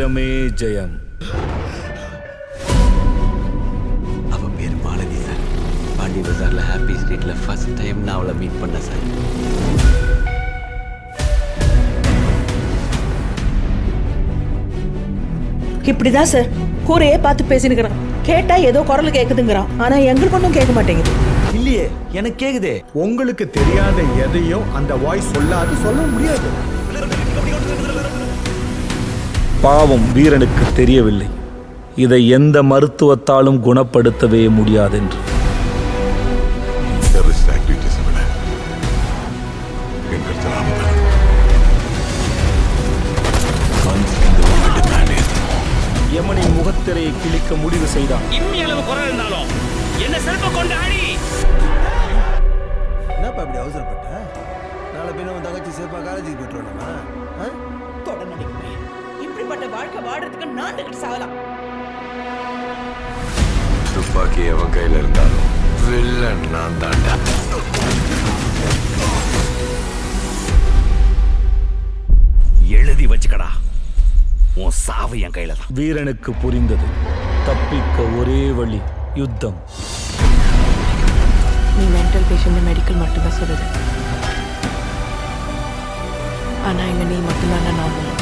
ஜெயமே ஜெயம். அவ பேர் மாலதி சார். பாண்டி பஜார்ல ஹாப்பி ஸ்ட்ரீட்ல ஃபர்ஸ்ட் டைம் நான் அவளை மீட் பண்ண சார். இப்படிதான் சார் கூரையே பார்த்து பேசினுக்கிறான். கேட்டா ஏதோ குரல் கேக்குதுங்கிறான். ஆனா எங்களுக்கு ஒன்றும் கேட்க மாட்டேங்குது. இல்லையே, எனக்கு கேக்குதே. உங்களுக்கு தெரியாத எதையும் அந்த வாய்ஸ் சொல்ல முடியாது. பாவம் வீரனுக்கு தெரியவில்லை, இதை எந்த மருத்துவத்தாலும் குணப்படுத்தவே முடியாதென்று. யமனின் முகத்திரையை கிழிக்க முடிவு செய்தான். இம்மி அளவு குரல் இருந்தாலும் என்ன செல்ப கொண்டு ஆடி. என்னப்பா இப்படி அவசரப்பட்ட? நாளை பின்ன உன் தங்கச்சி சேஃபா காலேஜுக்கு போயிட்டு வரணுமா? இப்படிப்பட்ட வாழ்க்கை வாடுறதுக்கு நாண்டுகிட்டு சாகலாம். துப்பாக்கி அவன் கையில இருந்தாலும் வில்லன் நான் தாண்டா. எழுதி வச்சுக்கடா, உன் சாவு என் கையில தான். வீரனுக்கு புரிந்தது, தப்பிக்க ஒரே வழி யுத்தம். நீ மென்டல் பேஷண்ட் மெடிக்கல் மட்டும்தான் சொல்லுது. ஆனா இங்க நீ மட்டும்தான் நார்மல்.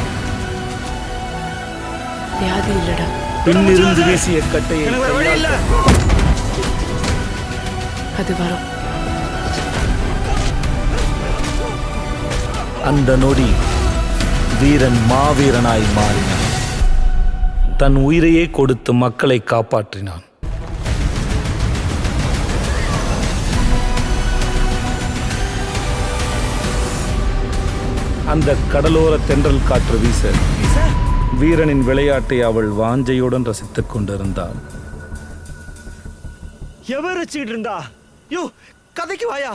வியாதி இல்லடா. பின்னிருந்து வீசிய கட்டையை அது வரும். அந்த நொடி வீரன் மாவீரனாய் மாறினான். தன் உயிரையே கொடுத்து மக்களை காப்பாற்றினான். அந்த கடலோர தென்றல் காற்று வீச வீரனின் விளையாட்டை அவள் வாஞ்சையுடன் ரசித்துக் கொண்டிருந்தாள். எவர் வச்சுக்கிட்டு இருந்தா? யோ, கதைக்கு வாயா.